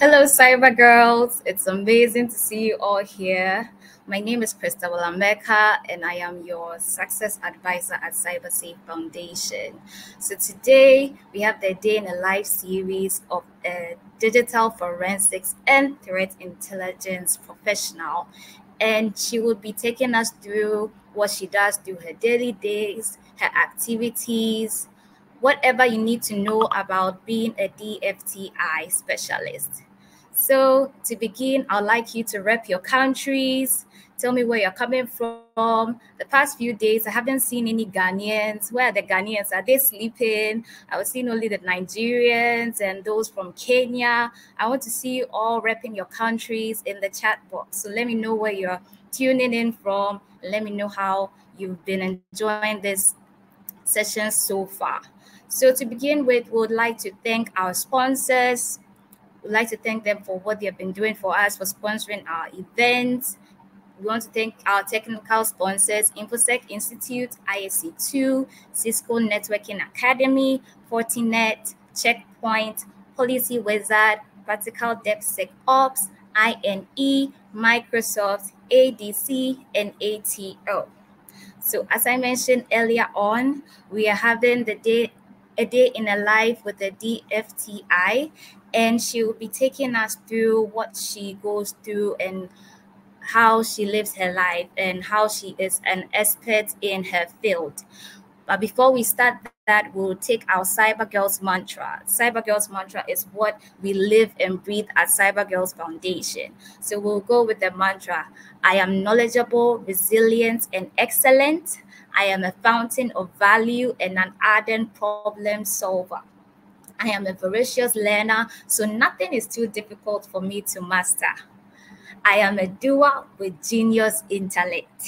Hello, Cyber Girls. It's amazing to see you all here. My name is Krista Walameka, and I am your success advisor at CyberSafe Foundation. So today we have the Day in a Life series of a digital forensics and threat intelligence professional, and she will be taking us through what she does through her daily days, her activities, whatever you need to know about being a DFTI specialist. So, to begin, I'd like you to rep your countries. Tell me where you're coming from. The past few days, I haven't seen any Ghanaians. Where are the Ghanaians? Are they sleeping? I was seeing only the Nigerians and those from Kenya. I want to see you all repping your countries in the chat box. So, let me know where you're tuning in from. And let me know how you've been enjoying this session so far. So, to begin with, we would like to thank our sponsors. We'd like to thank them for what they have been doing for us, for sponsoring our events. We want to thank our technical sponsors, InfoSec Institute, ISC2, Cisco Networking Academy, Fortinet, Checkpoint, Policy Wizard, Practical DevSecOps, INE, Microsoft, ADC, and ATO. So as I mentioned earlier on, we are having a day in a life with the DFTI, and she will be taking us through what she goes through and how she lives her life and how she is an expert in her field. But before we start that, we'll take our Cyber Girls mantra. Cyber Girls mantra is what we live and breathe at Cyber Girls Foundation. So we'll go with the mantra: I am knowledgeable, resilient, and excellent. I am a fountain of value and an ardent problem solver. I am a voracious learner, so nothing is too difficult for me to master. I am a doer with genius intellect.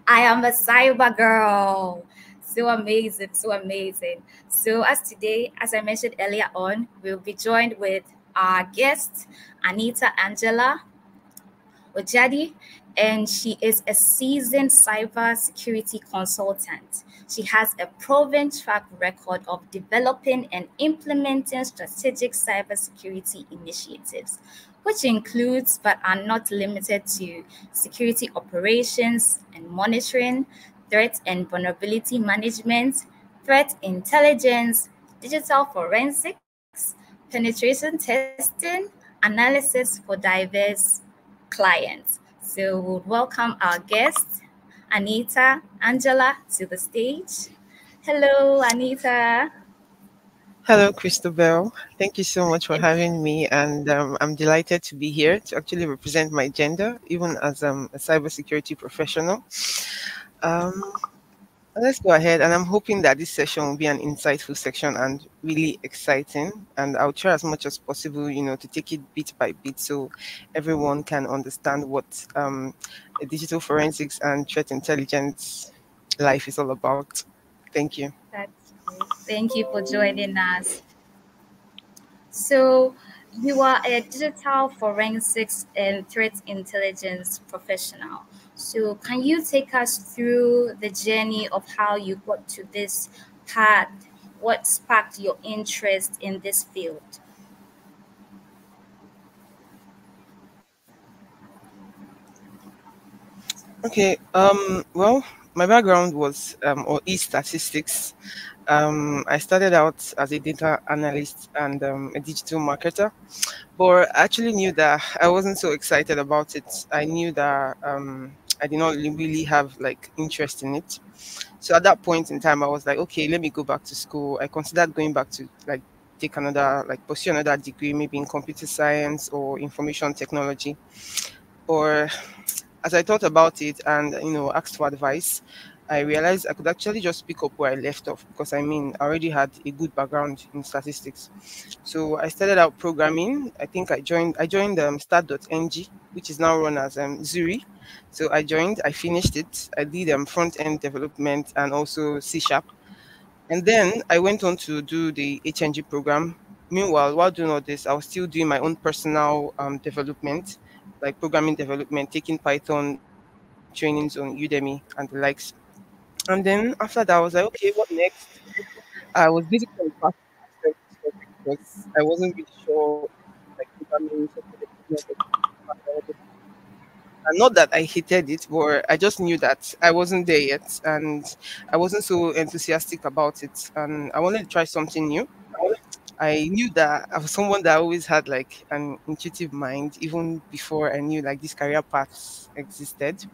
I am a cyber girl. So amazing, so amazing. So as today, as I mentioned earlier on, we'll be joined with our guest, Anita Angela Ojadi, and she is a seasoned cybersecurity consultant. She has a proven track record of developing and implementing strategic cybersecurity initiatives, which includes but are not limited to security operations and monitoring, threat and vulnerability management, threat intelligence, digital forensics, penetration testing, analysis for diverse clients. So we'll welcome our guest, Anita Angela, to the stage. Hello, Anita. Hello, Christabel. Thank you so much for having me, and I'm delighted to be here to actually represent my gender, even as a cybersecurity professional. Um, let's go ahead, and I'm hoping that this session will be an insightful section and really exciting. And I'll try as much as possible, to take it bit by bit so everyone can understand what digital forensics and threat intelligence life is all about. Thank you. That's great. Thank you for joining us. So, you are a digital forensics and threat intelligence professional. So, can you take us through the journey of how you got to this path? What sparked your interest in this field? Okay. Well, my background was or is statistics. I started out as a data analyst and a digital marketer, but I actually knew that I wasn't so excited about it. I knew that I did not really have like interest in it. So at that point in time, I was like, okay, let me go back to school. I considered going back to like take another like pursue another degree, maybe in computer science or information technology, or as I thought about it and asked for advice, I realized I could actually just pick up where I left off because I already had a good background in statistics. So I started out programming. I think I joined Start.ng, which is now run as Zuri. So I finished it. I did front end development and also C Sharp. And then I went on to do the HNG program. Meanwhile, while doing all this, I was still doing my own personal development, like programming development, taking Python trainings on Udemy and the likes. And then after that, I was like, okay, what next? I was basically on the path to master. because I wasn't really sure like programming software development was. And not that I hated it, but I just knew that I wasn't there yet, and I wasn't so enthusiastic about it, and I wanted to try something new. I knew that I was someone that always had like an intuitive mind, even before I knew like these career paths existed.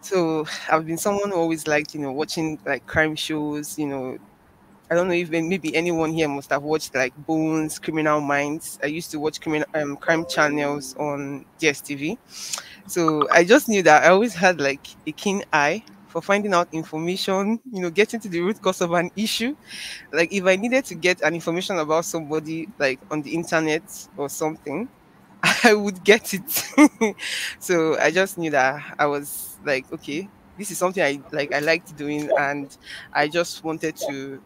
So I've been someone who always liked, watching like crime shows. I don't know if maybe anyone here must have watched like Bones, Criminal Minds. I used to watch crime channels on DSTV. So I just knew that I always had like a keen eye for finding out information, getting to the root cause of an issue. Like if I needed to get an information about somebody like on the internet or something, I would get it. So I just knew that I was like, okay, this is something I liked doing, and I just wanted to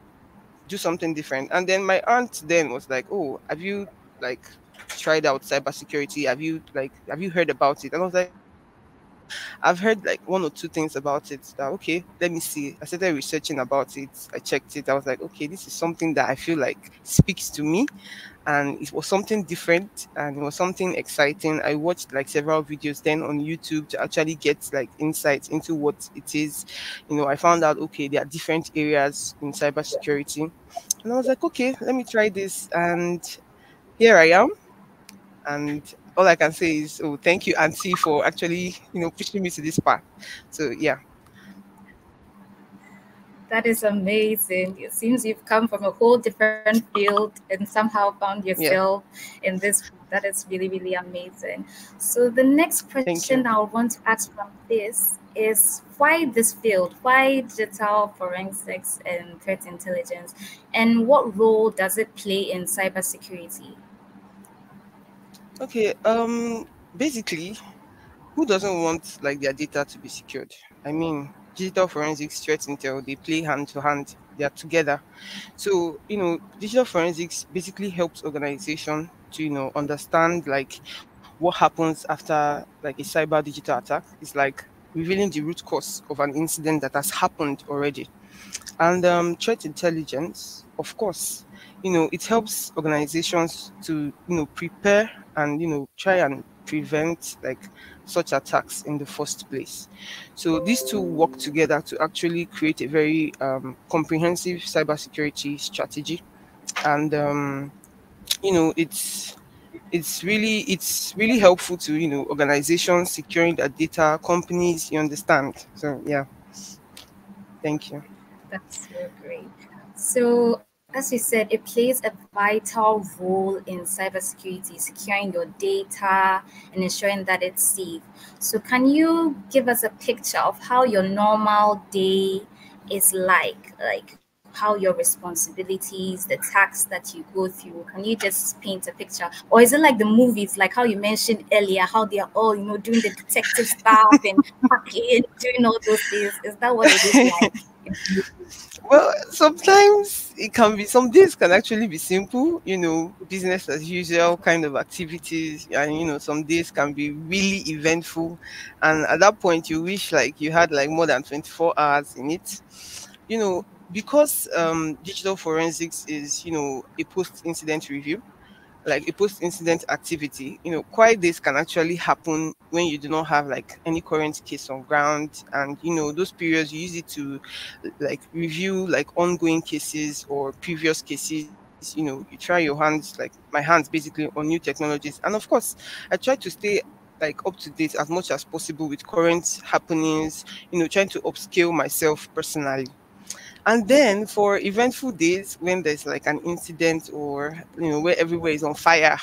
do something different. And then my aunt then was like, "Oh, have you like tried out cybersecurity? Have you heard about it?" And I was like, I've heard like one or two things about it. That okay, let me see. I started researching about it. I checked it. I was like, okay, this is something that I feel like speaks to me, and it was something different and it was something exciting. I watched like several videos then on YouTube to actually get like insights into what it is. I found out okay, there are different areas in cybersecurity, and I was like, okay, let me try this, and here I am. And all I can say is, oh, thank you, Auntie, for actually, pushing me to this path. So yeah, That is amazing. It seems you've come from a whole different field and somehow found yeah, yourself in this. That is really, really amazing. So, the next thank question you. I want to ask from this is why this field? Why digital forensics and threat intelligence? And what role does it play in cybersecurity? Okay, basically, who doesn't want like their data to be secured? I mean, digital forensics, threat intel, they play hand to hand. They are together. So, digital forensics basically helps organization to, understand like what happens after like a cyber digital attack. It's like revealing the root cause of an incident that has happened already. And threat intelligence, of course, it helps organizations to, prepare and, try and prevent like such attacks in the first place. So these two work together to actually create a very comprehensive cybersecurity strategy. And, it's really helpful to, organizations securing their data, companies, you understand. So yeah, thank you. That's so great. So, as you said, it plays a vital role in cybersecurity, securing your data and ensuring that it's safe. So, can you give us a picture of how your normal day is like how your responsibilities, the tasks that you go through? Can you just paint a picture, or is it like the movies, like how you mentioned earlier, how they are all doing the detective stuff and packing, doing all those things? Is that what it is like? Well, sometimes it can be, some days can actually be simple, business as usual kind of activities. And, some days can be really eventful. And at that point, you wish like you had like more than 24 hours in it. Because digital forensics is, a post incident review, like a post-incident activity, quiet days can actually happen when you do not have like any current case on ground, and those periods you use it to like review like ongoing cases or previous cases. You try your hands, like my hands basically, on new technologies. And of course, I try to stay like up to date as much as possible with current happenings, trying to upscale myself personally. And then for eventful days when there's like an incident, or where everywhere is on fire,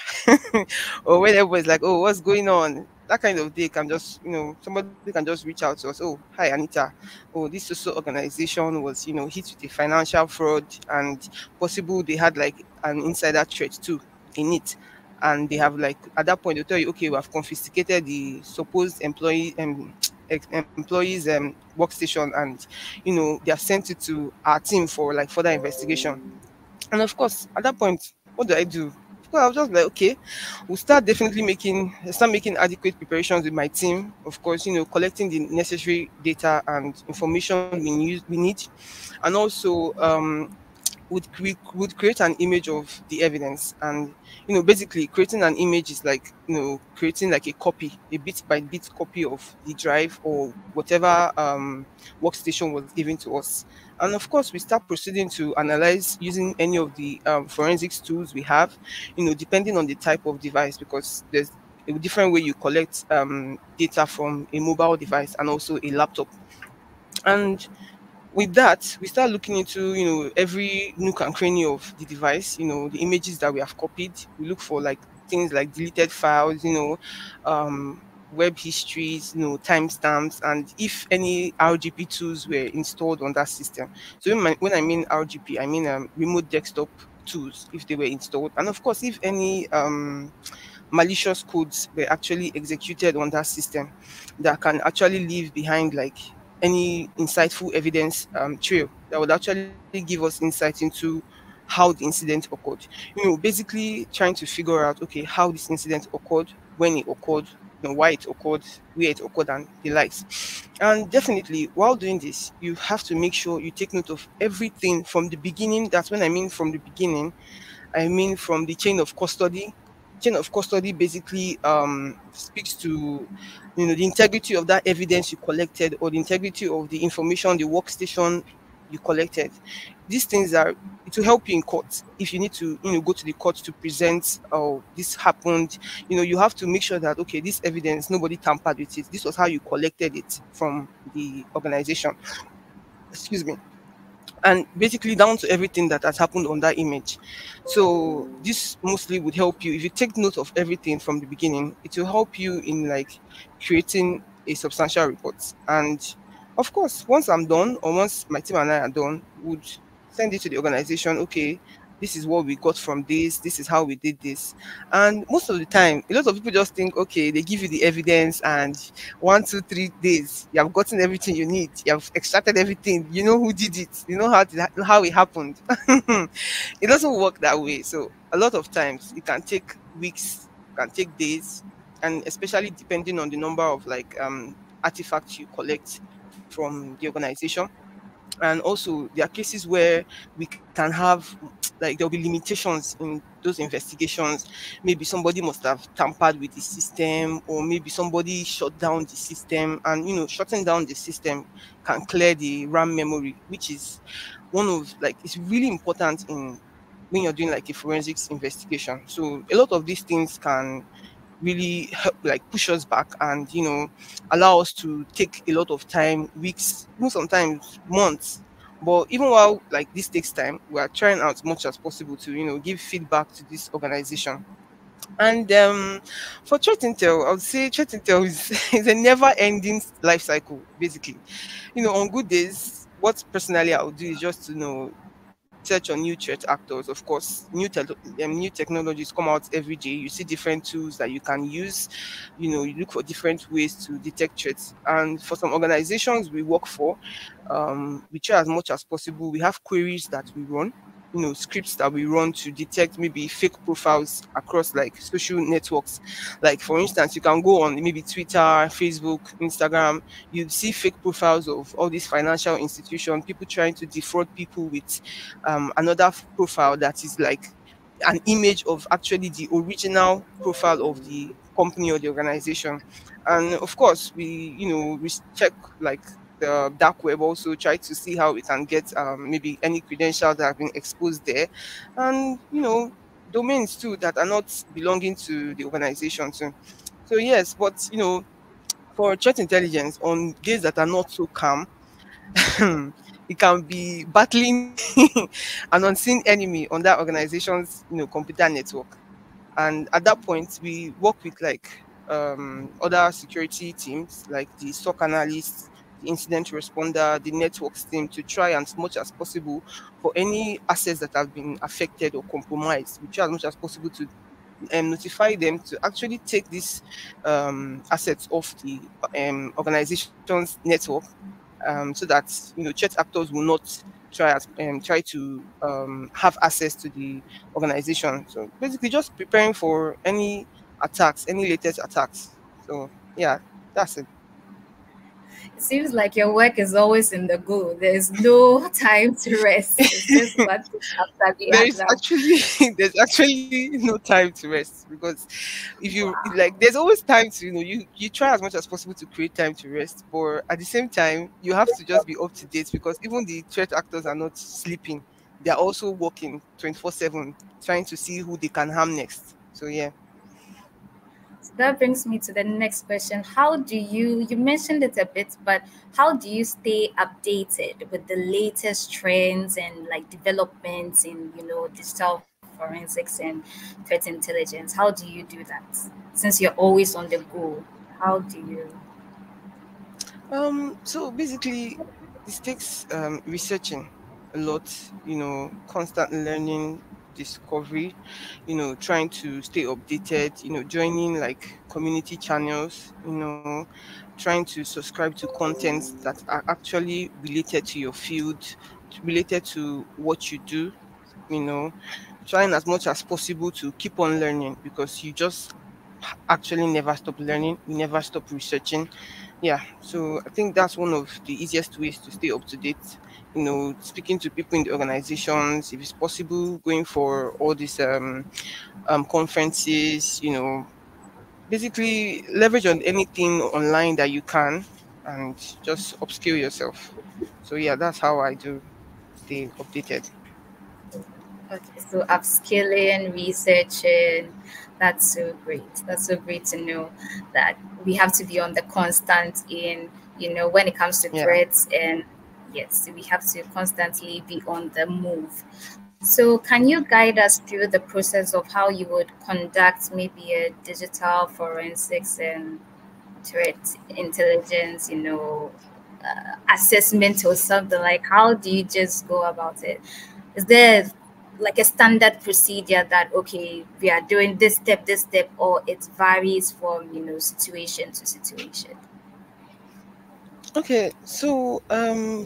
or when everybody's like, oh, what's going on? That kind of day can just, somebody can just reach out to us. Oh, hi Anita. Oh, this social organization was, hit with a financial fraud, and possible they had like an insider threat too in it. And they have like at that point they'll tell you, okay, we have confiscated the supposed employees workstation, and they have sent it to our team for like further investigation. And of course, at that point, what do I do? Of course, I was just like, okay, we'll start making adequate preparations with my team. Of course, collecting the necessary data and information we need, and also would create an image of the evidence. And basically creating an image is like creating like a copy, a bit by bit copy of the drive or whatever workstation was given to us. And of course we start proceeding to analyze using any of the forensics tools we have, depending on the type of device, because there's a different way you collect data from a mobile device and also a laptop. And with that, we start looking into every nook and cranny of the device, the images that we have copied. We look for like things like deleted files, web histories, timestamps, and if any RGP tools were installed on that system. So when I mean RGP, I mean remote desktop tools, if they were installed, and of course if any malicious codes were actually executed on that system that can actually leave behind like any insightful evidence trail that would actually give us insight into how the incident occurred. Basically trying to figure out, okay, how this incident occurred, when it occurred, why it occurred, where it occurred, and the likes. And definitely, while doing this, you have to make sure you take note of everything from the beginning. That's when I mean from the beginning. I mean from the chain of custody. Chain of custody basically speaks to the integrity of that evidence you collected, or the integrity of the information, the workstation you collected. These things are, it will help you in court if you need to go to the court to present, oh, this happened. You have to make sure that, okay, this evidence, nobody tampered with it, this was how you collected it from the organization, excuse me, and basically down to everything that has happened on that image. So this mostly would help you if you take note of everything from the beginning. It will help you in like creating a substantial report. And of course, once I'm done, or once my team and I are done, would send it to the organization. Okay, this is what we got from this. This is how we did this. And most of the time, a lot of people just think, okay, they give you the evidence, and 1, 2, 3 days, you have gotten everything you need. You have extracted everything. You know who did it. You know how it happened. It doesn't work that way. So a lot of times it can take weeks, can take days, and especially depending on the number of like artifacts you collect from the organization. And also there are cases where we can have like there'll be limitations in those investigations. Maybe somebody must have tampered with the system, or maybe somebody shut down the system, and shutting down the system can clear the RAM memory, which is one of like, it's really important in when you're doing like a forensics investigation. So a lot of these things can really help like push us back, and allow us to take a lot of time, weeks, even sometimes months. But even while like this takes time, we are trying as much as possible to give feedback to this organization. And for threat intel, I would say threat intel is, is a never ending life cycle basically. On good days, what personally I would do is just to search on new threat actors. Of course, new technologies come out every day. You see different tools that you can use. You look for different ways to detect threats. And for some organizations we work for, we try as much as possible. We have queries that we run, scripts that we run to detect maybe fake profiles across like social networks. Like for instance, you can go on maybe Twitter, Facebook, Instagram. You see fake profiles of all these financial institutions, people trying to defraud people with another profile that is like an image of actually the original profile of the company or the organization. And of course we check like the dark web, also try to see how we can get maybe any credentials that have been exposed there, and domains too that are not belonging to the organization too. So yes, but for threat intelligence on days that are not so calm, it can be battling an unseen enemy on that organization's computer network. And at that point we work with like other security teams like the SOC analysts, the incident responder, the networks team, to try as much as possible for any assets that have been affected or compromised. We try as much as possible to notify them to actually take these assets off the organization's network, so that threat actors will not try to have access to the organization. So basically, just preparing for any attacks, any latest attacks. So yeah, that's it. seems like your work is always in the go. There's no time to rest. It's just one thing after the There is other. actually there's actually no time to rest, because if you like, there's always time to, you try as much as possible to create time to rest, but at the same time you have to just be up to date, because even the threat actors are not sleeping. They're also working 24/7, trying to see who they can harm next. So yeah. So that brings me to the next question. How do you mentioned it a bit, but how do you stay updated with the latest trends and like developments in, digital forensics and threat intelligence? How do you do that? Since you're always on the go, how do you? So basically, this takes researching a lot, constant learning, discovery, trying to stay updated, joining like community channels, trying to subscribe to contents that are actually related to your field, related to what you do, you know, trying as much as possible to keep on learning, because you just actually never stop learning, you never stop researching. Yeah, so I think that's one of the easiest ways to stay up to date. Speaking to people in the organizations, if it's possible, going for all these conferences. Basically leverage on anything online that you can, and just upskill yourself. So yeah, that's how I do stay updated. Okay, so upskilling, researching, that's so great. That's so great to know that we have to be on the constant in, when it comes to Yeah. threats, and yes, we have to constantly be on the move. So can you guide us through the process of how you would conduct maybe a digital forensics and threat intelligence, assessment or something? Like, how do you just go about it? Is there like a standard procedure that, okay, we are doing this step, or it varies from, situation to situation? Okay, so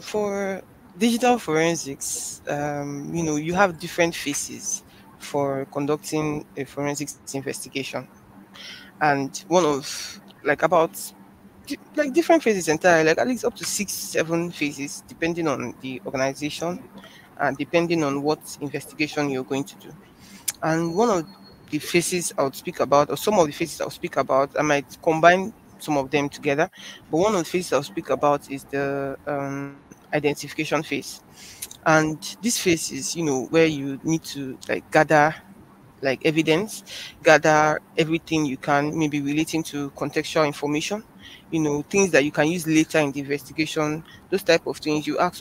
for digital forensics, you have different phases for conducting a forensics investigation, and one of like about like different phases entirely, like at least up to 6, 7 phases, depending on the organization and depending on what investigation you're going to do. And one of the phases I would speak about, or some of the phases I'll speak about, I might combine some of them together. But one of the phases I'll speak about is the identification phase. And this phase is, where you need to like gather like evidence, gather everything you can, maybe relating to contextual information, things that you can use later in the investigation, those type of things. You ask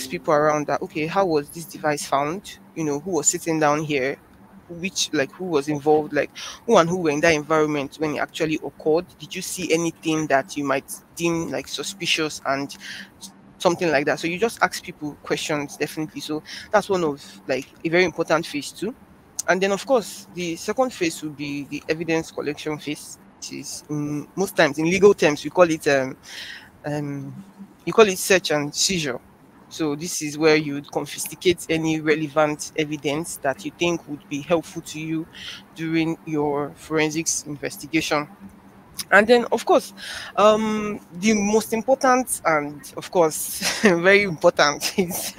people around that, okay, how was this device found? Who was sitting down here? Who was involved? Like, who and who were in that environment when it actually occurred? Did you see anything that you might deem like suspicious and something like that? So you just ask people questions, definitely. So that's one of like a very important phase too. And then, of course, the second phase will be the evidence collection phase, which is most times in legal terms um, you call it search and seizure. So this is where you would confiscate any relevant evidence that you think would be helpful to you during your forensics investigation. And then, of course, the most important and, of course, very important is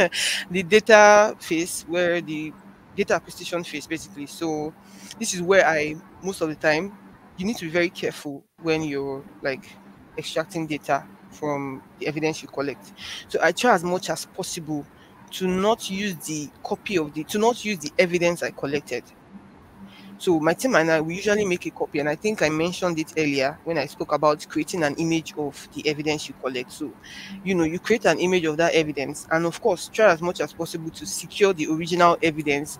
the data phase, where the data acquisition phase, basically. So, this is where most of the time, you need to be very careful when you're like extracting data from the evidence you collect. So, I try as much as possible to not use the evidence I collected. So my team and I, we usually make a copy, and I think I mentioned it earlier when I spoke about creating an image of the evidence you collect. So, you create an image of that evidence, and of course, try as much as possible to secure the original evidence.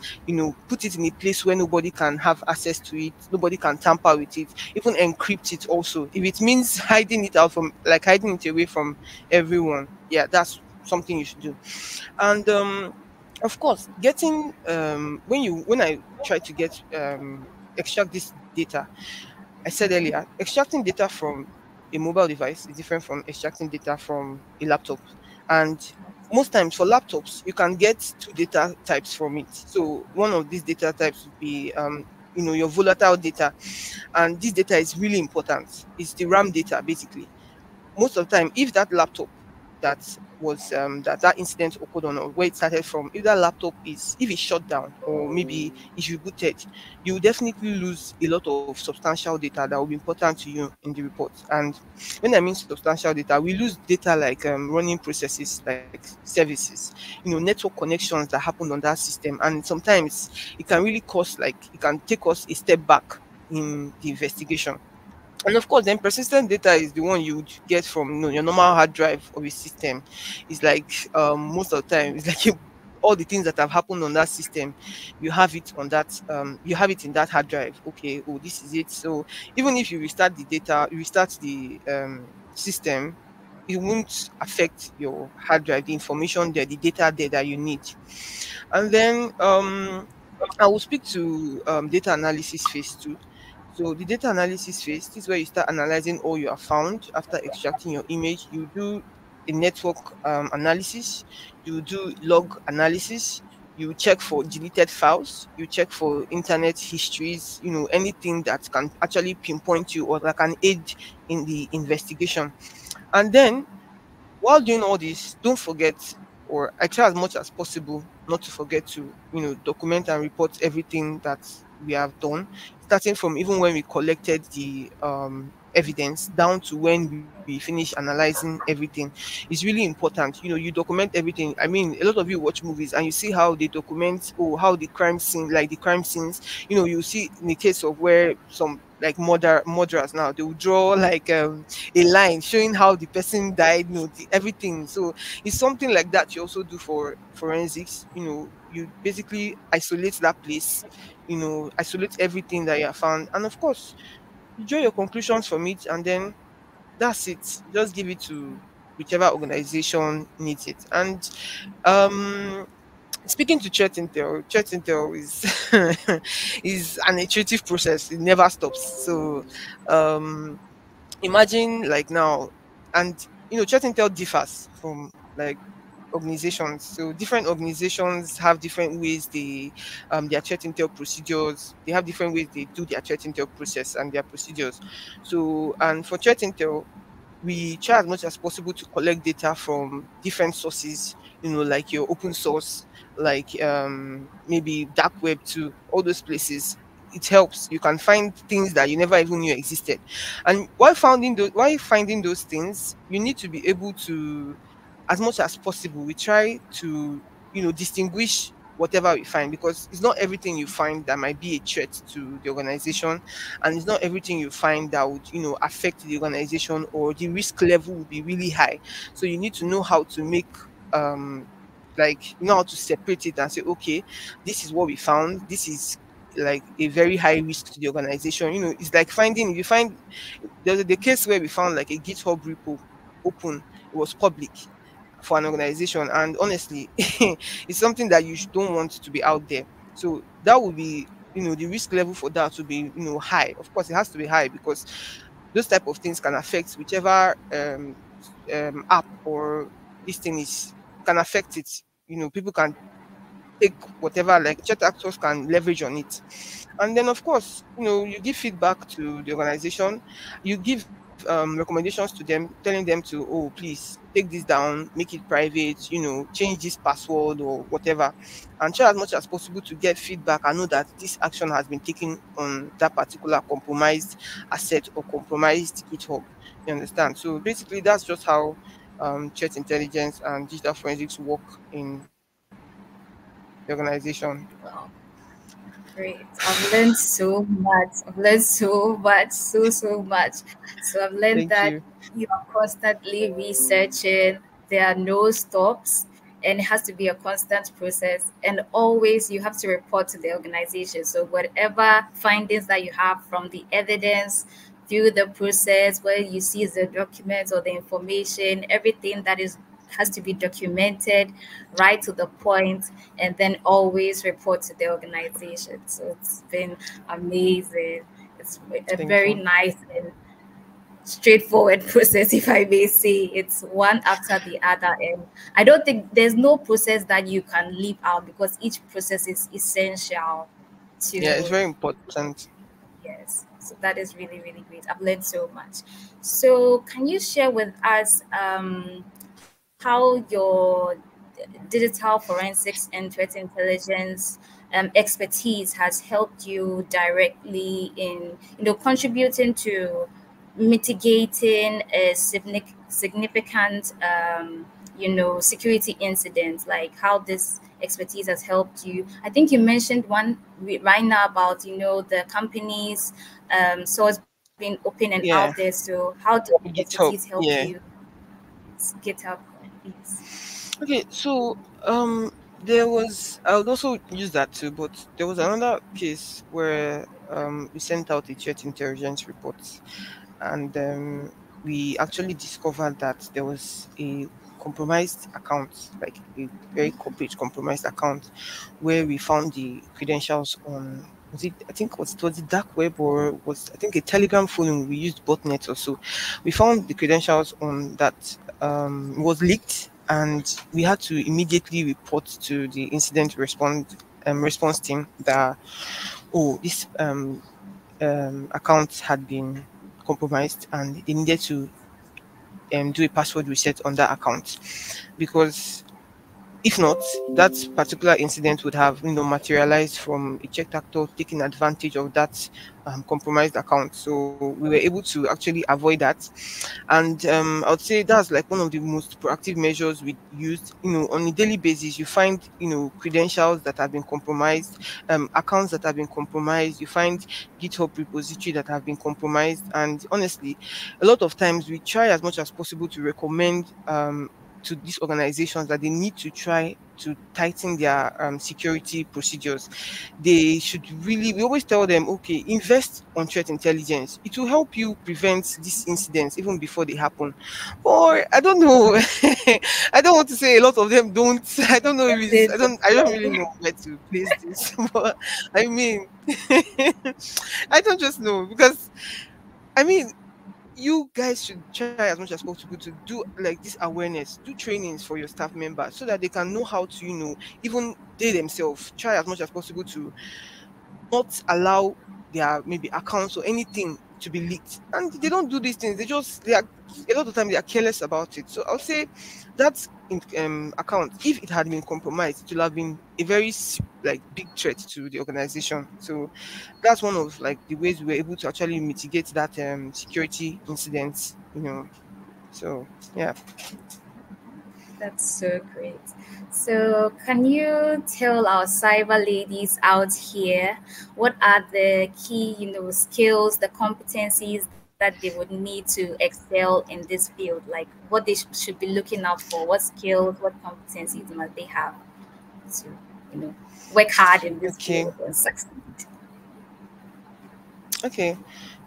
Put it in a place where nobody can have access to it, nobody can tamper with it, even encrypt it. Also, if it means hiding it away from everyone, yeah, that's something you should do. And of course, getting when I try to extract this data, I said earlier, extracting data from a mobile device is different from extracting data from a laptop. And most times for laptops, you can get two data types from it. So one of these data types would be your volatile data, and this data is really important. It's the RAM data, basically. most of the time, if that laptop that was that incident occurred on, or where it started from, if that laptop is, if it's shut down or maybe it's rebooted, you will definitely lose a lot of substantial data that will be important to you in the report. And when I mean substantial data, we lose data like running processes, like services, network connections that happened on that system. And sometimes it can really cause, like, it can take us a step back in the investigation. And of course, then persistent data is the one you would get from, your normal hard drive of a system. It's like, most of the time, it's like all the things that have happened on that system, you have it on that, you have it in that hard drive. Okay, oh, this is it. So even if you restart the data, you restart the system, it won't affect your hard drive, the information there, the data there that you need. And then I will speak to data analysis phase two. So the data analysis phase, this is where you start analyzing all you have found after extracting your image. You do a network analysis, you do log analysis, you check for deleted files, you check for internet histories, anything that can actually pinpoint you or that can aid in the investigation. And then while doing all this, don't forget, or I try as much as possible not to forget to, document and report everything that we have done, starting from even when we collected the evidence down to when we finish analyzing everything. It's really important. You document everything. I mean, a lot of you watch movies and you see how they document, or how the crime scene, like the crime scenes, you see in the case of where some, like, murderers now, they will draw like a line showing how the person died, everything. So it's something like that you also do for forensics. You basically isolate that place, isolate everything that you have found, and of course, you draw your conclusions from it, and then that's it. Just give it to whichever organization needs it. And um speaking to threat intel is is an iterative process. It never stops. So um imagine, like, now, and threat intel differs from, like, organizations. So different organizations have different ways they their threat intel procedures. They have different ways they do their threat intel process and their procedures. So, and for threat intel, we try as much as possible to collect data from different sources, like your open source, like maybe dark web too, all those places. It helps. You can find things that you never even knew existed. And while finding those things, you need to be able to, as much as possible, we try to, distinguish whatever we find, because it's not everything you find that might be a threat to the organization, and it's not everything you find that would, affect the organization, or the risk level would be really high. So you need to know how to make, um like, how to separate it and say, okay, this is what we found, this is like a very high risk to the organization. It's like finding, if you find, there's the case where we found like a GitHub repo open, it was public, for an organization, and honestly, it's something that don't want to be out there. So that would be, the risk level for that to be, high. Of course, it has to be high, because those type of things can affect whichever app or this thing is, can affect it. People can take whatever, like, chat actors can leverage on it. And then, of course, you give feedback to the organization, you give recommendations to them, telling them to, oh, please take this down, make it private, change this password or whatever, and try as much as possible to get feedback and know that this action has been taken on that particular compromised asset or compromised GitHub. You understand? So basically, that's just how threat intelligence and digital forensics work in the organization. Wow, great. I've learned so much. I've learned so much, so much. So I've learned Thank that you. you are constantly researching. There are no stops, and it has to be a constant process. And always you have to report to the organization. So whatever findings that you have from the evidence through the process, where you see the documents or the information, everything that is has to be documented right to the point, and then always report to the organization. So it's been amazing. It's a Thank very you. nice and straightforward process, if I may say. It's one after the other, and I don't think there's no process that you can leave out, because each process is essential Yeah, it's to, very important. Yes, so that is really, really great. I've learned so much. So, can you share with us how your digital forensics and threat intelligence expertise has helped you directly in contributing to mitigating a significant security incidents, like how this expertise has helped you. I think you mentioned one right now about the companies source being open and out there. Yeah, So how did the expertise GitHub. help you Yeah. get up? Please. Okay, so there was, I would also use that too, but there was another case where we sent out a threat intelligence report, and we actually discovered that there was a compromised account, like a very corporate compromised account, where we found the credentials on, was it, I think was it dark web, or was, I think, a Telegram forum. We used botnet or so. We found the credentials on that was leaked, and we had to immediately report to the incident response team that, oh, this account had been compromised, and they needed to do a password reset on that account, because if not, that particular incident would have, materialized from a checked actor taking advantage of that compromised account. So we were able to actually avoid that. And I would say that's like one of the most proactive measures we used. On a daily basis, you find, credentials that have been compromised, accounts that have been compromised. You find GitHub repository that have been compromised. And honestly, a lot of times we try as much as possible to recommend to these organizations that they need to try to tighten their security procedures. They should really, we always tell them, okay, invest on threat intelligence. It will help you prevent these incidents even before they happen. Or I don't know. I don't want to say a lot of them don't. I don't know if it's, They I don't really know where to place this. But I mean, I don't just know, because I mean, you guys should try as much as possible to do like this awareness, do trainings for your staff members, so that they can know how to, even they themselves try as much as possible to not allow their maybe accounts or anything to be leaked. And they don't do these things. They are, a lot of time they are careless about it. So I'll say that account, if it had been compromised, it would have been a very like big threat to the organization. So that's one of like the ways we were able to actually mitigate that security incident. So yeah. That's so great. So, can you tell our cyber ladies out here what are the key, skills, the competencies that they would need to excel in this field? Like what they should be looking out for, what skills, what competencies must they have to, you know, work hard in this Okay. field and succeed? Okay.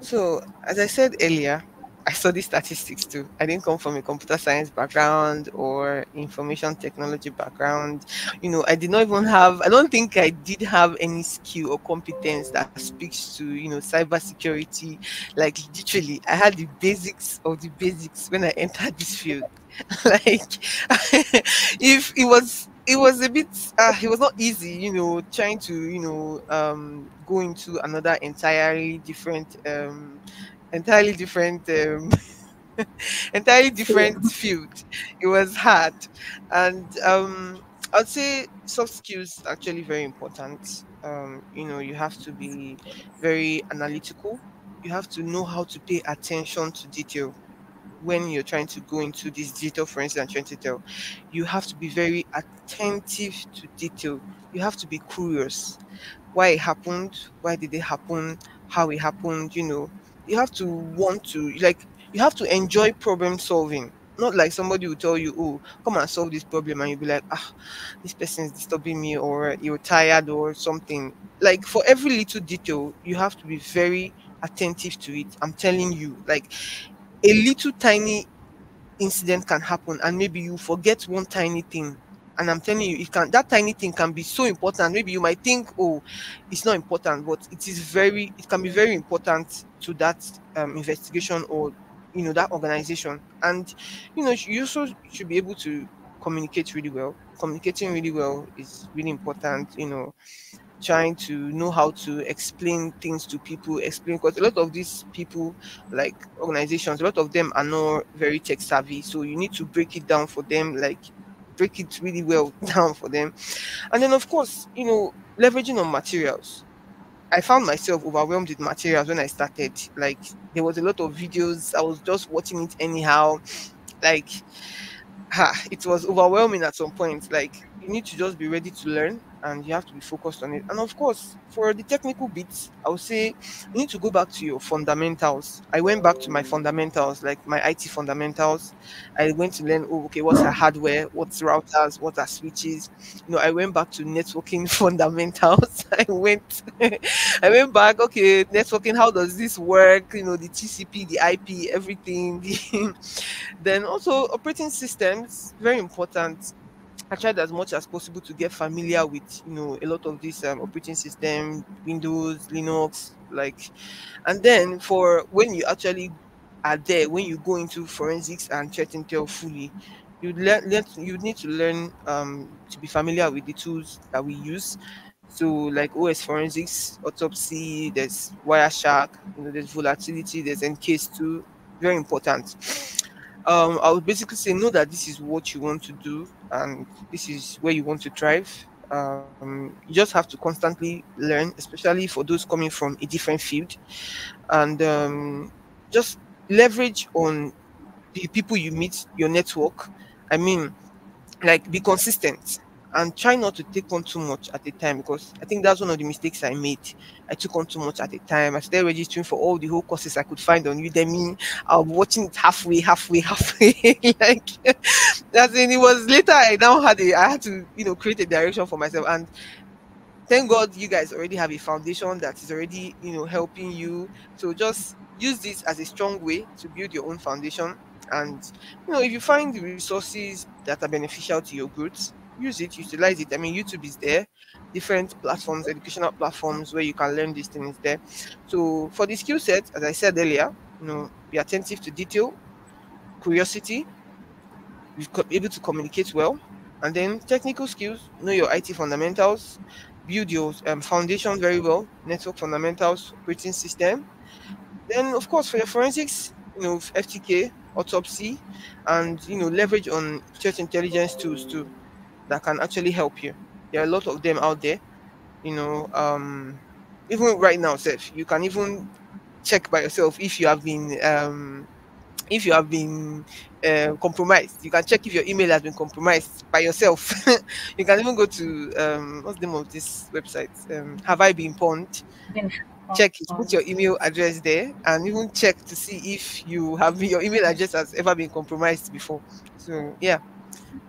So, as I said earlier, I study statistics too. I didn't come from a computer science background or information technology background. I did not even have, I don't think I did have any skill or competence that speaks to, cyber security. Like, literally, I had the basics of the basics when I entered this field. Like, if it was a bit it was not easy, trying to go into another entirely different entirely different Field. field. It was hard. And I'd say soft skills are actually very important. You have to be very analytical. You have to know how to pay attention to detail when you're trying to go into this digital forensics and trying to tell. You have to be very attentive to detail. You have to be curious. Why it happened, why did it happen, how it happened, you have to want to, like, you have to enjoy problem solving. Not like somebody will tell you, oh, come and solve this problem, and you'll be like, this person is disturbing me, or you're tired or something. Like, for every little detail, you have to be very attentive to it. I'm telling you, like, a little tiny incident can happen, and maybe you forget one tiny thing, and I'm telling you, that tiny thing can be so important. Maybe you might think, oh, it's not important, but it can be very important to that investigation, or that organization. And you also should be able to communicate really well. Communicating really well is really important. trying to know how to explain things to people, explain, because a lot of these people, like organizations, a lot of them are not very tech savvy. So you need to break it down for them, like break it really well down for them. And then, of course, leveraging on materials. I found myself overwhelmed with materials when I started. Like, there was a lot of videos. I was just watching it anyhow. Like, it was overwhelming at some point. Like, you need to just be ready to learn and you have to be focused on it. And of course, for the technical bits, I would say you need to go back to your fundamentals. I went back to my fundamentals, like my IT fundamentals. I went to learn, oh, okay, what's a hardware, what's routers, what are switches. I went back to networking fundamentals. I went back, okay, networking, how does this work? The TCP, the IP, everything. Then also operating systems, very important. I tried as much as possible to get familiar with, a lot of these operating system, Windows, Linux, like, and then for when you actually are there, when you go into forensics and threat intel fully, you need to learn to be familiar with the tools that we use. So like OS forensics, autopsy, there's Wireshark, there's volatility, there's NCASE too. Very important. I would basically say know that this is what you want to do and this is where you want to thrive. You just have to constantly learn, especially for those coming from a different field, and just leverage on the people you meet, your network. I mean, like be consistent and try not to take on too much at a time, because I think that's one of the mistakes I made. I took on too much at a time. I started registering for all the whole courses I could find on Udemy. I was watching it halfway. Like that's in it was later I had to, create a direction for myself. And thank God you guys already have a foundation that is already, helping you. So just use this as a strong way to build your own foundation. And if you find the resources that are beneficial to your growth, use it, utilize it. I mean, YouTube is there, different platforms, educational platforms where you can learn these things there. So for the skill set, as I said earlier, be attentive to detail, curiosity, be able to communicate well, and then technical skills, know your IT fundamentals, build your foundation very well, network fundamentals, operating system. Then, of course, for your forensics, FTK, autopsy, and leverage on threat intelligence tools too that can actually help you. There are a lot of them out there. You know, um, Even right now, Seth, you can even check by yourself if you have been compromised. You can check if your email has been compromised by yourself. You can even go to what's the name of this website? Have I been pawned? Been Check it, put on. your email address there, and even check to see if your email address has ever been compromised before. So yeah,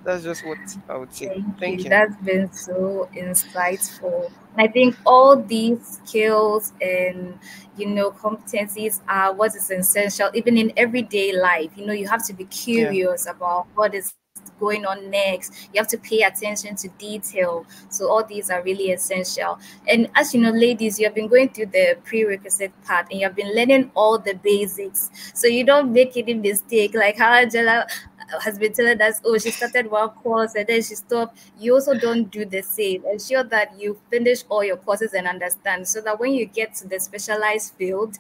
that's just what I would say. Thank Thank you. you. That's been so insightful. And I think all these skills and competencies are what is essential even in everyday life. You have to be Yeah. curious about what is going on next. You have to pay attention to detail. So all these are really essential. And as you know, ladies, you have been going through the prerequisite part and you have been learning all the basics. So you don't make any mistake like how Angela has been telling us, oh, she started one course and then she stopped. You also don't do the same. Ensure that you finish all your courses and understand so that when you get to the specialized field,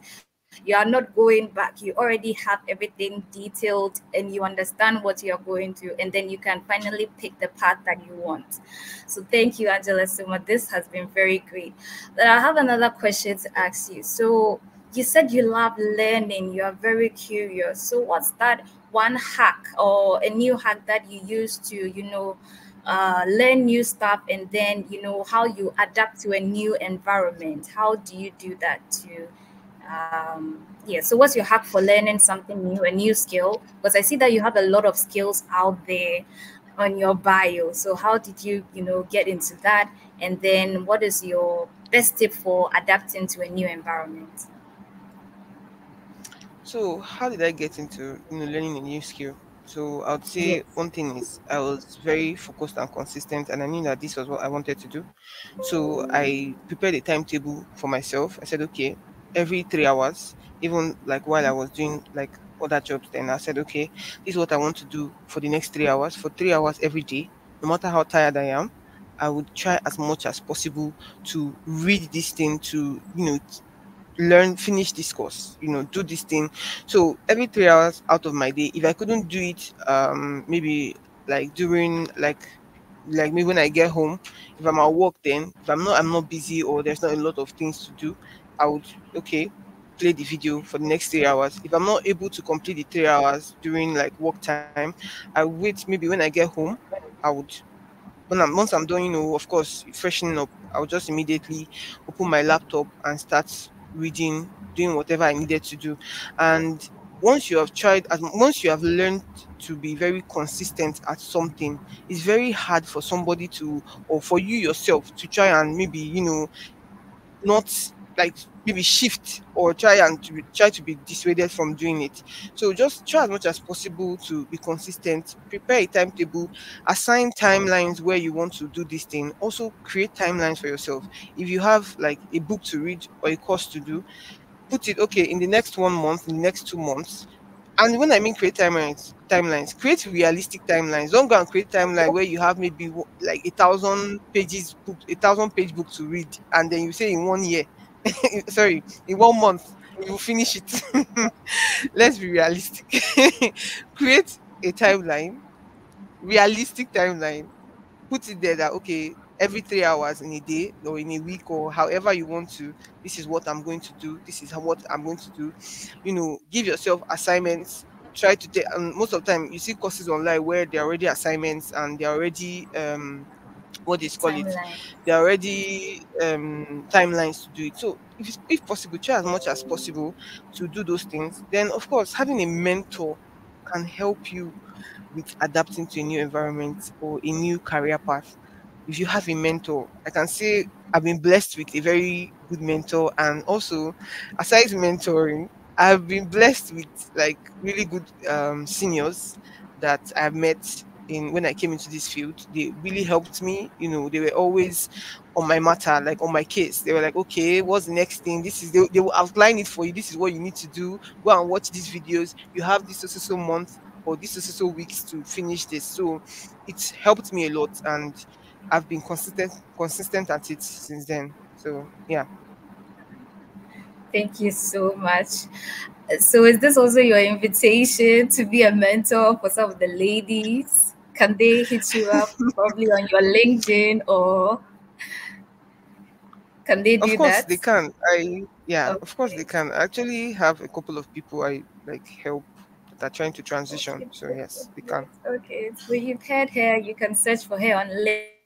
you are not going back. You already have everything detailed and you understand what you're going through, and then you can finally pick the path that you want. So thank you, Angela, so much. This has been very great. But I have another question to ask you. So you said you love learning, you are very curious. So what's that one hack or a new hack that you use to, learn new stuff, and then, how you adapt to a new environment? How do you do that to, yeah, so what's your hack for learning something new, a new skill? Because I see that you have a lot of skills out there on your bio. So how did you, get into that? And then what is your best tip for adapting to a new environment? So how did I get into learning a new skill? So I would say Yes. one thing is I was very focused and consistent, and I knew that this was what I wanted to do. So I prepared a timetable for myself. I said, okay, every 3 hours, even like while I was doing like other jobs, then I said, okay, this is what I want to do for the next 3 hours, for 3 hours every day, no matter how tired I am. I would try as much as possible to read this thing, to learn, finish this course, do this thing. So every 3 hours out of my day, if I couldn't do it, maybe like during like maybe when I get home, if I'm at work, then if I'm not busy or there's not a lot of things to do, I would, okay, play the video for the next 3 hours. If I'm not able to complete the 3 hours during like work time, I wait, maybe when I get home, I would, once I'm done, of course, freshening up, I'll just immediately open my laptop and start reading, doing whatever I needed to do. And once you have learned to be very consistent at something, it's very hard for somebody to, or for you yourself to try and maybe, not like maybe shift or try to be dissuaded from doing it. So just try as much as possible to be consistent, prepare a timetable, assign timelines where you want to do this thing. Also create timelines for yourself. If you have like a book to read or a course to do, put it, okay, in the next 1 month, in the next 2 months. And when I mean create timelines, create realistic timelines. Don't go and create timeline where you have maybe like 1,000 page book to read, and then you say in 1 year, sorry, in 1 month you will finish it. Let's be realistic. Create a timeline, realistic timeline, put it there that, okay, every 3 hours in a day or in a week or however you want to, this is what I'm going to do, this is what I'm going to do. Give yourself assignments. Try to take, and most of the time you see courses online where they're already assignments and they're already what is call it, Timeline. there are already timelines to do it. So if possible, try as much as possible to do those things. Then of course, having a mentor can help you with adapting to a new environment or a new career path. If you have a mentor, I can say I've been blessed with a very good mentor. And also, aside mentoring, I've been blessed with like really good seniors that I've met in when I came into this field. They really helped me. They were always on my matter, like on my case. They were like, okay, what's the next thing? They will outline it for you. This is what you need to do. Go and watch these videos. You have this so month or this so weeks to finish this. So it's helped me a lot, and I've been consistent at it since then. So yeah. Thank you so much. So, is this also your invitation to be a mentor for some of the ladies? Can they hit you up probably on your LinkedIn, or can they Of do course that? they can. Of course they Okay. can. I actually have a couple of people I like help that are trying to Okay, transition. So great, yes, they can. great. Okay, so you've heard her. You can search for her on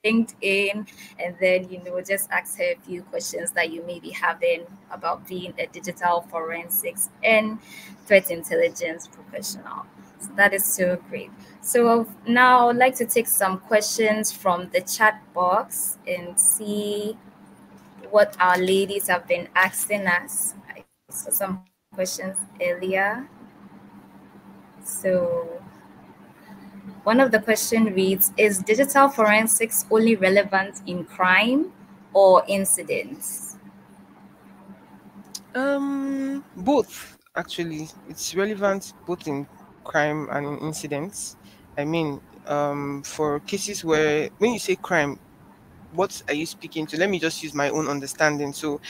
LinkedIn, and then just ask her a few questions that you may be having about being a digital forensics and threat intelligence professional. So that is so great. So now I'd like to take some questions from the chat box and see what our ladies have been asking us. I saw some questions earlier. So one of the question reads, is digital forensics only relevant in crime or incidents? Both actually. It's relevant both in crime and in incidents. I mean, for cases where when you say crime, what are you speaking to? Let me just use my own understanding. So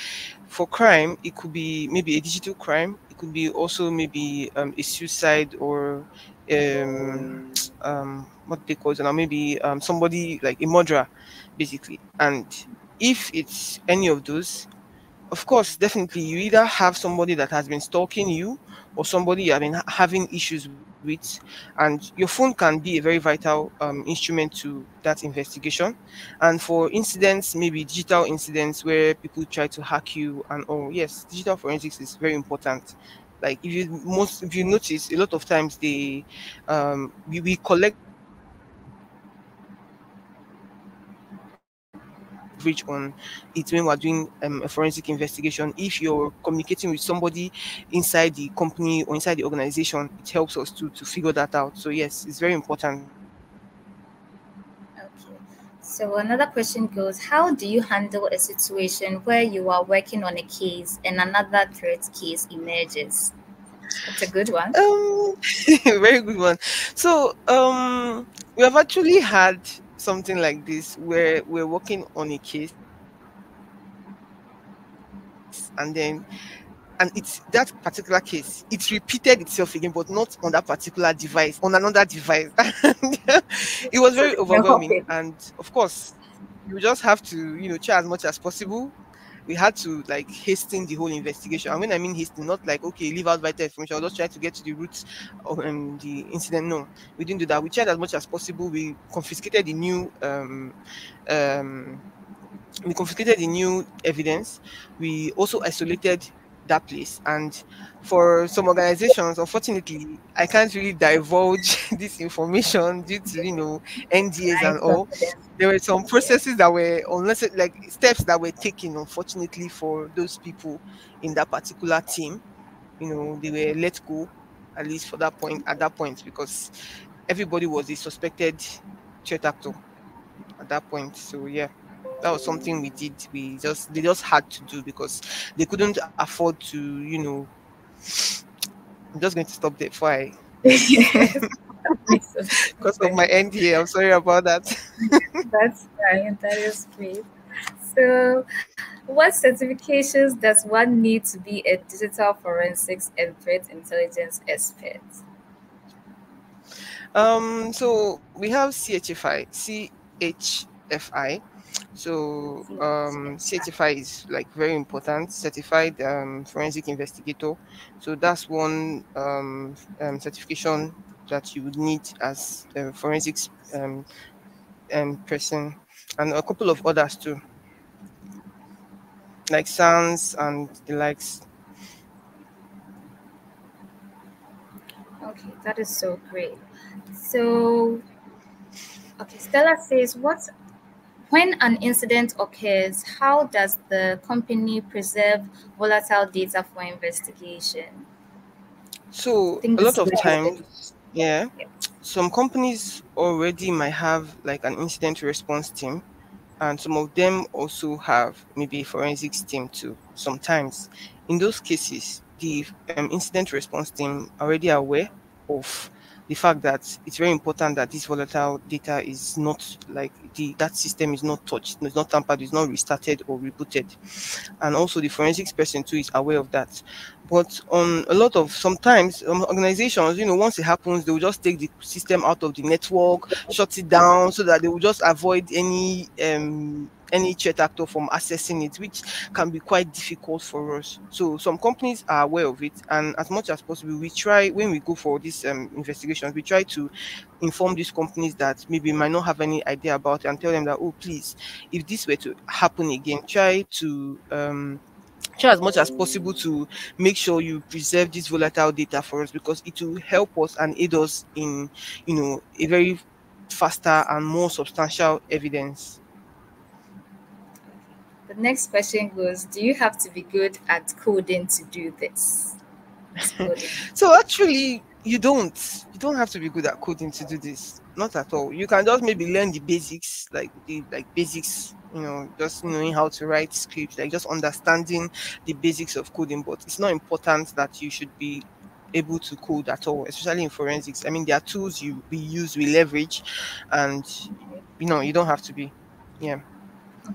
for crime, it could be maybe a digital crime. It could be also maybe a suicide or um what they call it now, maybe somebody like a murderer, basically. And if it's any of those, of course, definitely, you either have somebody that has been stalking you or somebody you have been having issues with, and your phone can be a very vital instrument to that investigation. And for incidents, maybe digital incidents where people try to hack you, and oh yes, digital forensics is very important. Like if you notice, a lot of times we collect data from people coverage on it when we're doing a forensic investigation. If you're communicating with somebody inside the company or inside the organization, it helps us to figure that out. So yes, it's very important. Okay. So another question goes, how do you handle a situation where you are working on a case and another threat case emerges? It's a good one. Um, very good one. So we have actually had something like this where we're working on a case, and it's that particular case, it repeated itself again, but not on that particular device, on another device. And it was very No overwhelming. hopping. And of course, you just have to, try as much as possible. We had to like hasten the whole investigation. And when I mean hasten, not like, okay, leave out vital information, I'll just try to get to the roots of the incident. No, we didn't do that. We tried as much as possible. Um we confiscated the new evidence. We also isolated that place. And for some organizations, unfortunately, I can't really divulge this information due to, NDAs Right, and all. confidence. There were some Yeah. processes that were, unless like steps that were taken, unfortunately, for those people in that particular team. They were let go, at least for that point, at that point, because everybody was a suspected threat actor at that point. So yeah, that was something we did. They just had to do because they couldn't afford to, I'm just going to stop there before I Yes, that makes a because of my sense. NDA. I'm sorry about that. That's fine. That is great. So, what certifications does one need to be a digital forensics and threat intelligence expert? So we have CHFI. So CHFI is like very important, certified forensic investigator. So that's one certification that you would need as a forensics person, and a couple of others too, like SANS and the likes. Okay, that is so great. So, okay, Stella says, what when an incident occurs, how does the company preserve volatile data for investigation? I So think a this lot is of where you said, times, yeah, yeah. some companies already might have like an incident response team, and some of them also have maybe a forensics team too. Sometimes, in those cases, the incident response team are already aware of the fact that it's very important that this volatile data is not like that system is not touched, it's not tampered, it's not restarted or rebooted, and also the forensics person too is aware of that. But on a lot of sometimes organizations, once it happens, they will just take the system out of the network, shut it down, so that they will just avoid any threat actor from accessing it, which can be quite difficult for us. So some companies are aware of it, and as much as possible, we try when we go for these investigations, we try to inform these companies that maybe might not have any idea about it, and tell them that, oh, please, if this were to happen again, try as much as possible to make sure you preserve this volatile data for us, because it will help us and aid us in a very faster and more substantial evidence. The next question goes, do you have to be good at coding to do this? What's coding? So actually, you don't have to be good at coding to do this, not at all. You can just maybe learn the basics, like the basics, just knowing how to write scripts, like just understanding the basics of coding. But it's not important that you should be able to code at all, especially in forensics. I mean, there are tools we use, we leverage, and you don't have to be. Yeah.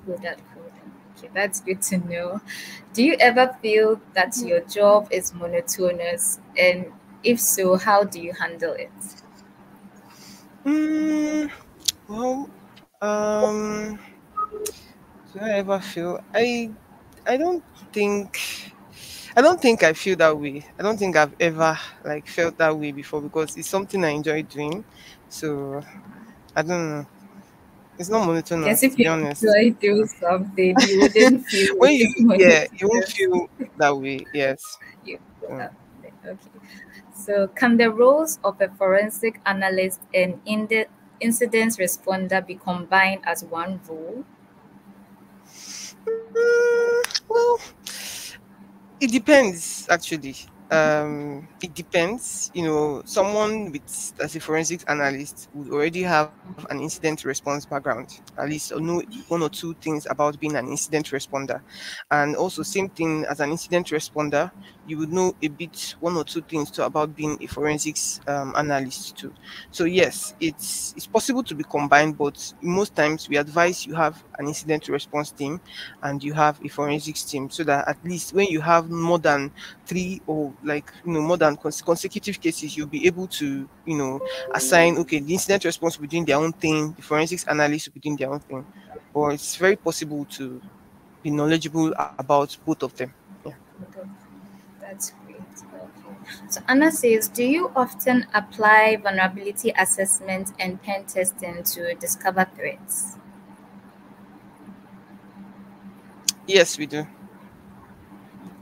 Good at coding. Okay, that's good to know. Do you ever feel that your job is monotonous? And if so, how do you handle it? Mm, well, um, do I ever feel I don't think I don't think I feel that way. I don't think I've ever like felt that way before, because it's something I enjoy doing. So I don't know. It's not Guess monotonous, if to be you honest. enjoy doing something, you wouldn't feel When it is you won't monotonous. feel that way. Yes. You feel Mm. that way. Okay. So, can the roles of a forensic analyst and incident responder be combined as one role? Well, it depends actually. It depends. Someone with as a forensics analyst would already have an incident response background, at least know one or two things about being an incident responder. And also same thing as an incident responder, you would know a bit one or two things too about being a forensics analyst too. So yes, it's possible to be combined, but most times we advise you have an incident response team and you have a forensics team, so that at least when you have more than three, or like more than consecutive cases, you'll be able to assign, okay, the incident response will be doing their own thing, the forensics analyst will be doing their own thing. But it's very possible to be knowledgeable about both of them. Yeah. Okay, that's great. Okay. So Anna says, do you often apply vulnerability assessment and pen testing to discover threats? Yes, we do.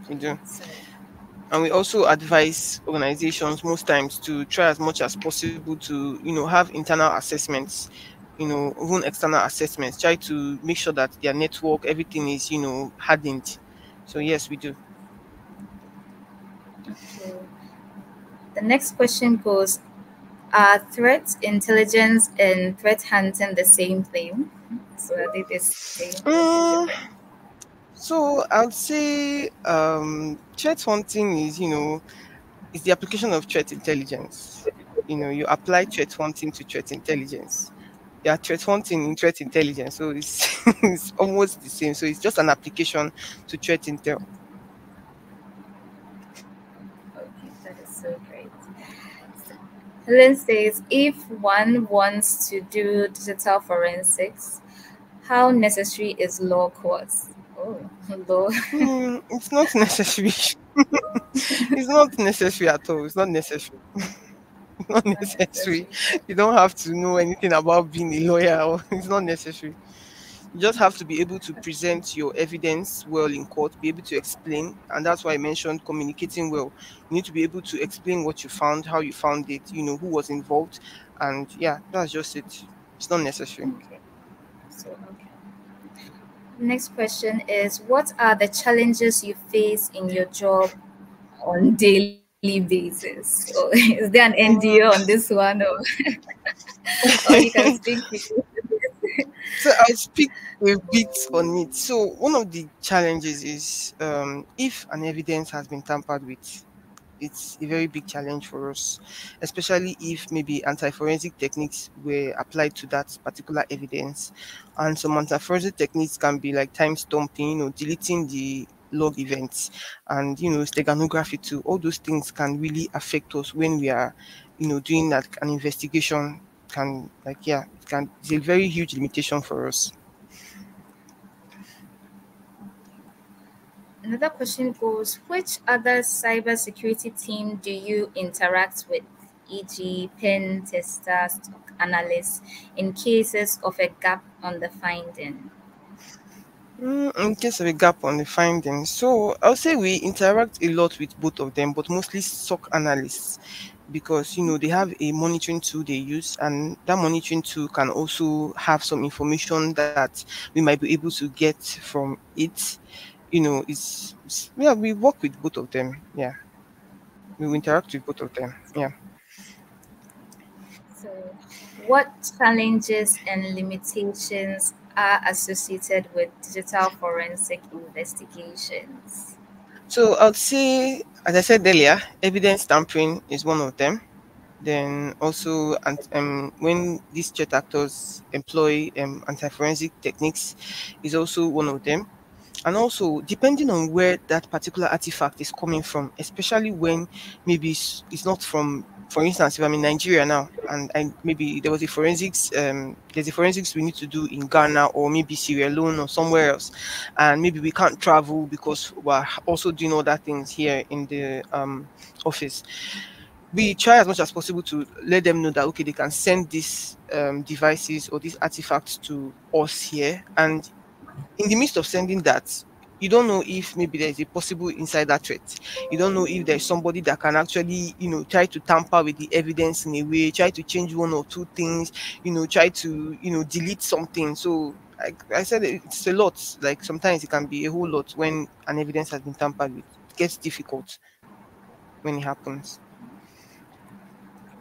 So, And we also advise organizations most times to try as much as possible to have internal assessments, even external assessments. Try to make sure that their network, everything is hardened. So yes, we do. okay. The next question goes, are threat intelligence and threat hunting the same thing? So are they the same or is it Mm, different? so I would say threat hunting is the application of threat intelligence. You apply threat hunting to threat intelligence. Yeah, threat hunting in threat intelligence. So it's it's almost the same. So it's just an application to threat intel. Okay, that is so great. Helen says, if one wants to do digital forensics, how necessary is law course? Oh, law. It's not necessary. It's not necessary at all. It's not necessary. It's not Not necessary. necessary. You don't have to know anything about being a lawyer. It's not necessary. You just have to be able to present your evidence well in court, be able to explain, and that's why I mentioned communicating well. You need to be able to explain what you found, how you found it, who was involved, and yeah, that's just it. It's not necessary. Okay. So, okay. Next question is, what are the challenges you face in your job on daily basis? So, is there an NDA on Mm, this one, or you can speak freely? So I'll speak a bit on it. So one of the challenges is if an evidence has been tampered with, it's a very big challenge for us, especially if maybe anti-forensic techniques were applied to that particular evidence. And some anti-forensic techniques can be like time stomping, deleting the log events, and steganography too. All those things can really affect us when we are, doing that an investigation. Can, like, yeah, it can, it's a very huge limitation for us. Another question goes, which other cybersecurity team do you interact with, e.g., pen testers, stock analysts, in cases of a gap on the finding? In case of a gap on the findings, so I'll say we interact a lot with both of them, but mostly SOC analysts, because they have a monitoring tool they use, and that monitoring tool can also have some information that we might be able to get from it. Yeah, we work with both of them. Yeah, we will interact with both of them. Yeah. So, what challenges and limitations are associated with digital forensic investigations? So I'd say, as I said earlier, evidence tampering is one of them. Then also, and when these threat actors employ anti-forensic techniques, is also one of them. And also, depending on where that particular artifact is coming from, especially when maybe it's not from, for instance, if I'm in Nigeria now, and maybe there's a forensics we need to do in Ghana or maybe Sierra Leone or somewhere else, and maybe we can't travel because we're also doing other things here in the office. We try as much as possible to let them know that, okay, they can send these devices or these artifacts to us here. And in the midst of sending that, you don't know if maybe there's a possible insider threat. You don't know if there's somebody that can actually, try to tamper with the evidence in a way, try to change one or two things, try to, delete something. So like I said, it's a lot. Like sometimes it can be a whole lot when an evidence has been tampered with. It gets difficult. when it happens.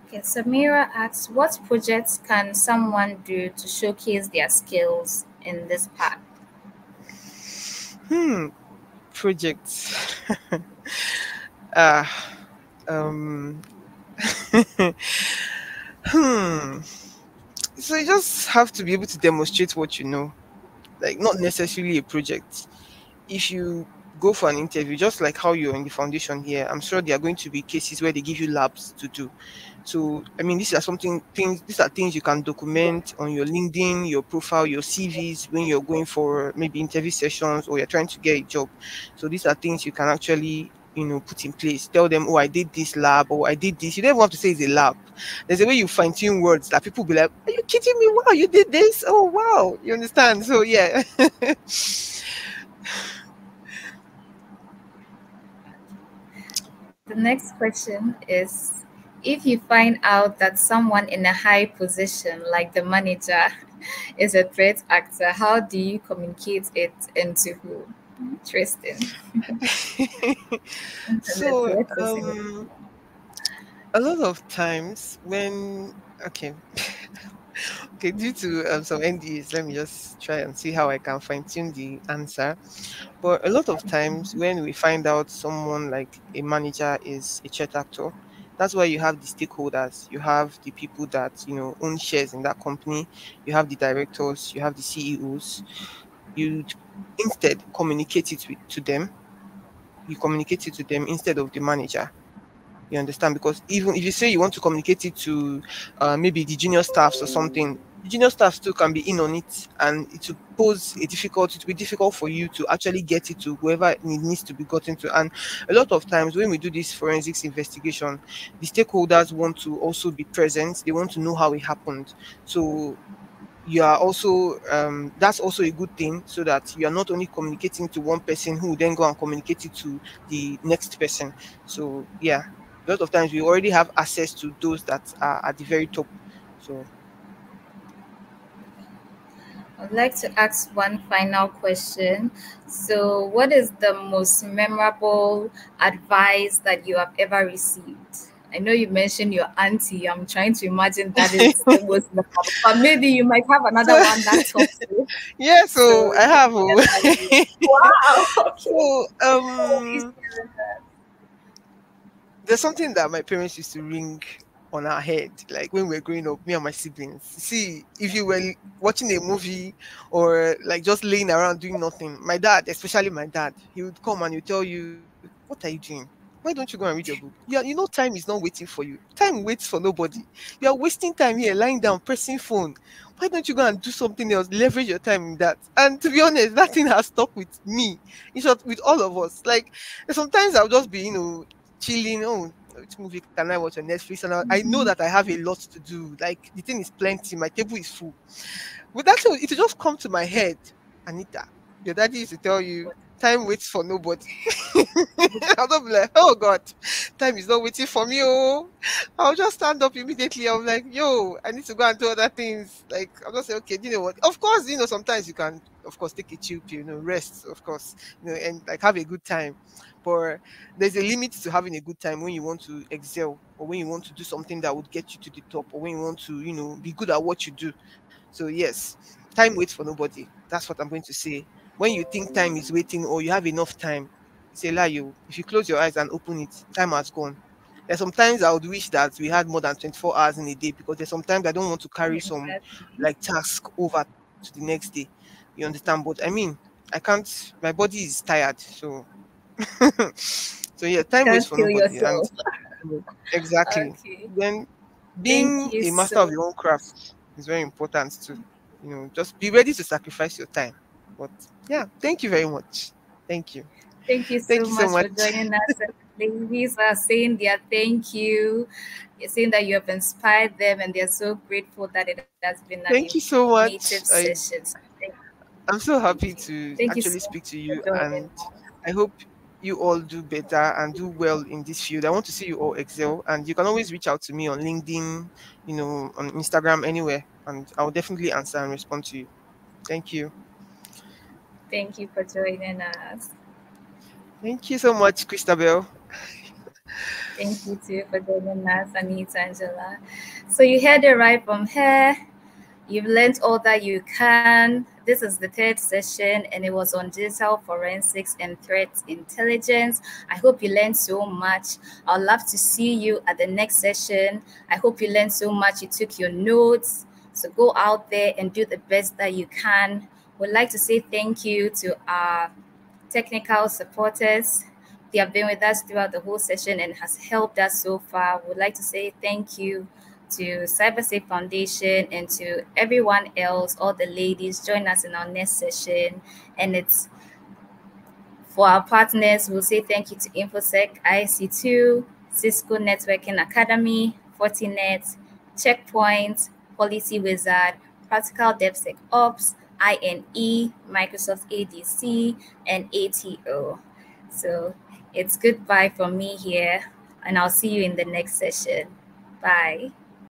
Okay, Samira asks, what projects can someone do to showcase their skills in this part? Hmm, projects. Ah, um, hmm. So you just have to be able to demonstrate what you know, like not necessarily a project. If you go for an interview, just like how you're in the foundation here, I'm sure there are going to be cases where they give you labs to do. So, I mean, these are things you can document on your LinkedIn, your profile, your CVs when you're going for maybe interview sessions or you're trying to get a job. So, these are things you can actually, put in place. Tell them, oh, I did this lab or I did this. You don't even have to say it's a lab. There's a way you fine tune words that people be like, are you kidding me? Wow, you did this? Oh, wow. You understand? So, yeah. The next question is, if you find out that someone in a high position, like the manager, is a threat actor, how do you communicate it and to who? Interesting. Internet So, threat. a lot of times when okay, okay, due to some NDAs, let me just try and see how I can fine tune the answer. But a lot of times when we find out someone like a manager is a chat actor, that's why you have the stakeholders, you have the people that own shares in that company, you have the directors, you have the CEOs. You instead communicate it to them. You communicate it to them instead of the manager. You understand? Because even if you say you want to communicate it to maybe the junior staffs or something, the junior staff still can be in on it, and it will pose a difficult. It will be difficult for you to actually get it to whoever it needs to be gotten to. And a lot of times when we do this forensics investigation, the stakeholders want to also be present. They want to know how it happened. So you are also that's also a good thing, so that you are not only communicating to one person who will then go and communicate it to the next person. So yeah, a lot of times we already have access to those that are at the very top. So I'd like to ask one final question. So, what is the most memorable advice that you have ever received? I know you mentioned your auntie. I'm trying to imagine that is the most memorable, but maybe you might have another so one that tops it. yeah, So, so I if you have can share that with- wow. Okay. so Please share that. there's something that my parents used to ring on our head, like when we were growing up, me and my siblings. See, if you were watching a movie or like just laying around doing nothing, my dad, especially my dad, he would come and he'd tell you, "What are you doing? Why don't you go and read your book? Time is not waiting for you. Time waits for nobody. You are wasting time here, lying down, pressing phone. Why don't you go and do something else? Leverage your time in that." And to be honest, that thing has stuck with me. In short, with all of us. Like sometimes I'll just be, chilling. Oh, which movie can I watch on Netflix? And I know that I have a lot to do. Like the thing is plenty. My table is full. But that's it will just come to my head. Anita, your daddy used to tell you, time waits for nobody. I'll just be like, oh God, time is not waiting for me. Oh, I'll just stand up immediately. I'm like, yo, I need to go and do other things. Like, I'll just say, okay, you know what? Of course, sometimes you can, of course, take a chill pill, rest, of course, and like have a good time. But there's a limit to having a good time when you want to excel or when you want to do something that would get you to the top or when you want to, be good at what you do. So yes, time waits for nobody. That's what I'm going to say. When you think time is waiting or you have enough time, it's a lie. If you close your eyes and open it, time has gone. There's sometimes I would wish that we had more than 24 hours in a day, because there's sometimes I don't want to carry some Exactly. like task over to the next day. You understand? But I mean, I can't. My body is tired, so so yeah, time waits Can't for kill nobody, and yourself. exactly. Okay. Then Thank being you a master of so your own craft is very important too. Just be ready to sacrifice your time. But yeah, thank you very much. Thank you. Thank you Thank so you so much much. for joining us. And ladies are saying their thank you. You're saying that you have inspired them and they're so grateful that it has been an Thank you so informative much. session. So I'm so thank happy you. to Thank you actually so speak much to for you, joining and us. I hope you all do better and do well in this field. I want to see you all excel, and you can always reach out to me on LinkedIn, on Instagram, anywhere, and I'll definitely answer and respond to you. Thank you. Thank you for joining us. Thank you so much, Christabel. Thank you too for joining us, Anita Angela. So you heard it right from her. You've learned all that you can. This is the third session, and it was on digital forensics and threat intelligence. I hope you learned so much. I'd love to see you at the next session. I hope you learned so much. You took your notes. So go out there and do the best that you can. We'd like to say thank you to our technical supporters. They have been with us throughout the whole session and has helped us so far. We'd like to say thank you to CyberSafe Foundation and to everyone else, all the ladies. Join us in our next session. And it's for our partners, we'll say thank you to InfoSec, IC2, Cisco Networking Academy, Fortinet, Checkpoint, Policy Wizard, Practical DevSecOps, INE, Microsoft ADC, and ATO. So it's goodbye from me here, and I'll see you in the next session. Bye.